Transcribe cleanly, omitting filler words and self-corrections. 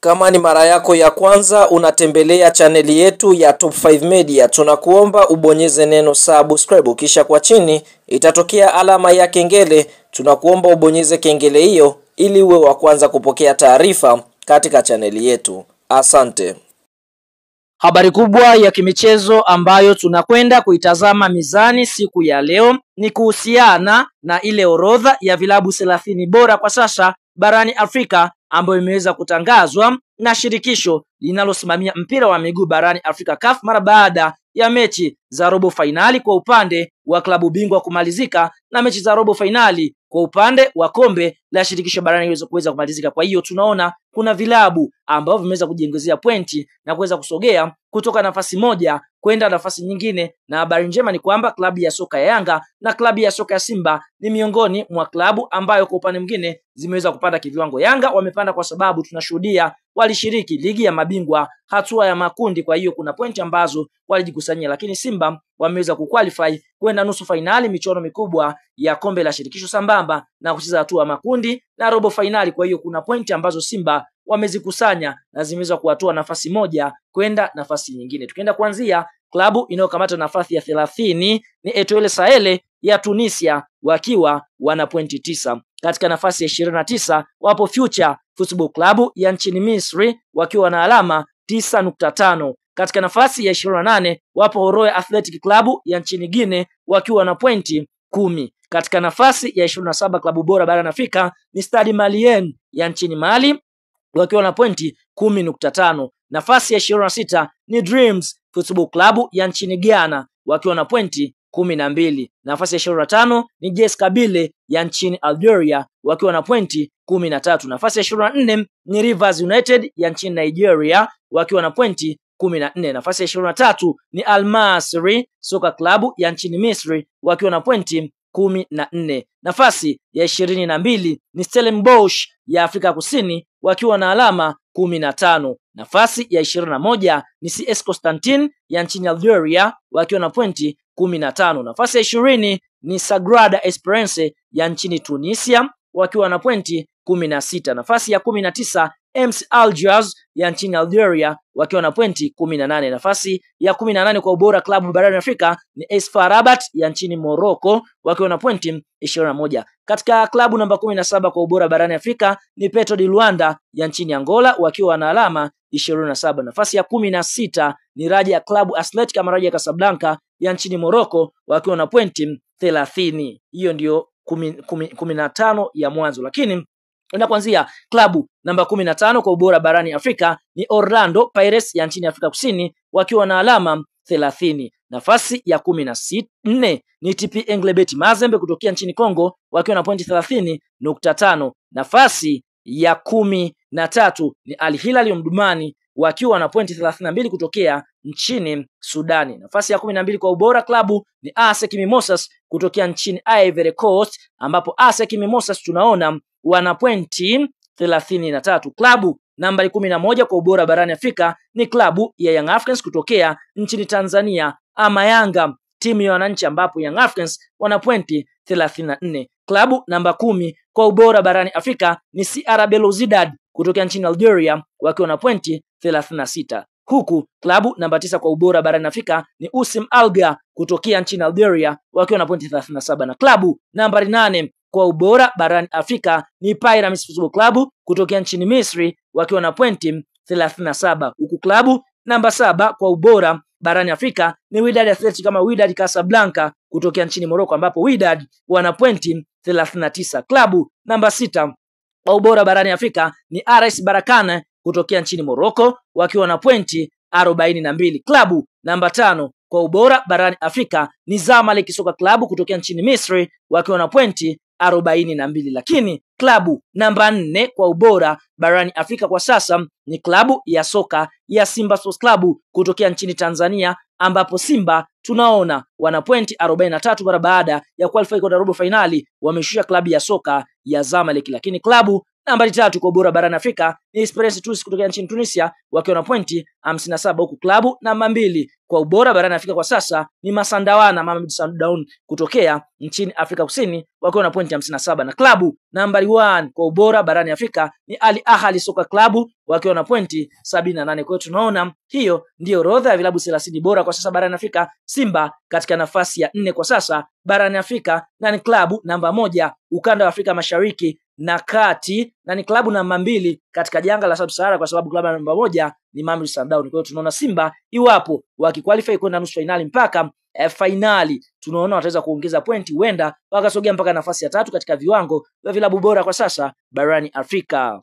Kama ni mara yako ya kwanza unatembelea chaneli yetu ya Top 5 Media, tunakuomba ubonyeze neno subscribe, kisha kwa chini itatokea alama ya kengele. Tunakuomba ubonyeze kengele hiyo ili uwe wa kwanza kupokea taarifa katika chaneli yetu. Asante. Habari kubwa ya kimichezo ambayo tunakwenda kuitazama mizani siku ya leo ni kuhusiana na ile orodha ya vilabu 30 bora kwa sasa barani Afrika ambayo imeweza kutangazwa na shirikisho linalosimamia mpira wa miguu barani Afrika CAF mara baada ya mechi za robo fainali kwa upande wa klabu bingwa kumalizika na mechi za robo fainali kwa upande wa kombe la shirikisho barani kuweza kumalizika. Kwa hiyo tunaona kuna vilabu ambao vimeweza kujiongezea pointi na kuweza kusogea kutoka nafasi moja kwenda nafasi nyingine, na habari njema ni kwamba klabu ya soka ya Yanga na klabu ya soka ya Simba ni miongoni mwa klabu ambayo kwa upande mwingine zimeweza kupanda kiviwango. Yanga wamepanda kwa sababu tunashuhudia walishiriki ligi ya mabingwa hatua ya makundi, kwa hiyo kuna pointi ambazo walijikusanyia, lakini Simba wameweza kuqualify kwenda nusu fainali michuano mikubwa ya kombe la shirikisho sambamba na kucheza hatua ya makundi na robo fainali. Kwa hiyo kuna pointi ambazo Simba wamezikusanya na zimeweza kuwatoa nafasi moja kwenda nafasi nyingine. Tukienda kuanzia klabu inayokamata nafasi ya 30 ni Etoile Sahel ya Tunisia wakiwa wana pointi 9. Katika nafasi ya 29 wapo Future Football Club ya nchini Misri wakiwa na alama 9.5. Katika nafasi ya 28 wapo Horoya Athletic Club ya nchini Guinea wakiwa na pointi 10. Katika nafasi ya 27 klabu bora barani Afrika ni Stade Malien ya nchini Mali wakiwa na pointi 10.5. Nafasi ya 26 ni Dreams Football Club ya nchini Ghana wakiwa na pointi 12. Nafasi ya 25 ni JS Kabylie ya nchini Algeria wakiwa na pointi 13. Nafasi ya 24 ni Rivers United ya nchini Nigeria wakiwa na pointi 14. Nafasi ya 23 ni Al Masry Soccer Club ya nchini Misri wakiwa na pointi 14. Nafasi ya 22 ni Stellenbosch ya Afrika Kusini wakiwa na alama 15. Nafasi ya 21 ni CS Constantine ya nchini Algeria wakiwa na pointi 15. Nafasi ya 20 ni Sagrada Esperance ya nchini Tunisia wakiwa na pointi 16. Nafasi ya 19 MC Alger ya nchini Algeria wakiwa na pointi 18. Nafasi ya 18 kwa ubora klabu barani Afrika ni AS FAR Rabat ya nchini Morocco wakiwa na pointi 21. Katika klabu namba 17 kwa ubora barani Afrika ni Petro di Luanda ya nchini Angola wakiwa na alama 27. Nafasi ya 16 ni Raja Club Athletic ama Raja Casablanca ya nchini Morocco wakiwa na pointi 30. Hiyo ndio 15 ya mwanzo, lakini enda kuanzia klabu namba 15 kwa ubora barani Afrika ni Orlando Pirates ya nchini Afrika Kusini wakiwa na alama 30. Nafasi ya 14 ni TP Englebert Mazembe kutokea nchini Kongo wakiwa na pointi 30.5. Nafasi ya 13 ni Al Hilal Omdurman wakiwa na pointi 32 kutokea nchini Sudani. Nafasi ya 12 kwa ubora klabu ni ASEC Mimosas kutokea nchini Ivory Coast ambapo ASEC Mimosas tunaona wana pointi 33. Klabu nambari 11 kwa ubora barani Afrika ni klabu ya Young Africans kutokea nchini Tanzania ama Yanga, timu ya wananchi, ambapo Young Africans wana pointi 34. Klabu namba 10 kwa ubora barani Afrika ni CR Belouizdad kutokea nchini Algeria wakiwa na pointi 36. Huku klabu namba 9 kwa ubora barani Afrika ni USM Alger kutokea nchini Algeria wakiwa na pointi 37, na klabu nambari 8 kwa ubora barani Afrika ni Pyramids Football Club kutokea nchini Misri wakiwa na pointi 37. Huku klabu namba 7 kwa ubora barani Afrika ni Wydad Athletic kama Wydad Casablanca kutokea nchini Morocco ambapo Wydad wana pointi 39. Klabu namba 6 kwa ubora barani Afrika ni RS Berkane kutokea nchini Morocco wakiwa na pointi 42. Klabu namba 5 kwa ubora barani Afrika ni Zamalek Soka Club kutokea nchini Misri wakiwa na pointi 42. Lakini klabu namba 4 kwa ubora barani Afrika kwa sasa ni klabu ya soka ya Simba Sports Club kutokea nchini Tanzania ambapo Simba tunaona wana pointi 43 mara baada ya qualify kwa robo finali, wameshusha klabu ya soka ya Zamalek. Lakini klabu Nambari 3 kwa ubora barani Afrika ni Esperance Tunis kutoka nchini Tunisia wakiwa na pointi 57, huku klabu namba 2 kwa ubora barani Afrika kwa sasa ni Masandawana Mamelodi Sundowns kutokea nchini Afrika Kusini wakiwa na pointi 57, na klabu nambari 1 kwa ubora barani Afrika ni Al Ahly Soka Klabu wakiwa na pointi 78. Kwa hiyo tunaona hiyo ndio orodha ya vilabu 30 bora kwa sasa barani Afrika. Simba katika nafasi ya 4 kwa sasa barani Afrika na ni klabu namba 1 ukanda wa Afrika Mashariki na Kati, na ni klabu namba 2 katika janga la Sub-Sahara kwa sababu klabu namba 1 ni Mamelodi Sundowns. Kwa hiyo tunaona Simba iwapo wakiqualify kwenda nusu finali mpaka finali, tunaona wataweza kuongeza pointi, huenda wakasogea mpaka nafasi ya 3 katika viwango vya vilabu bora kwa sasa barani Afrika.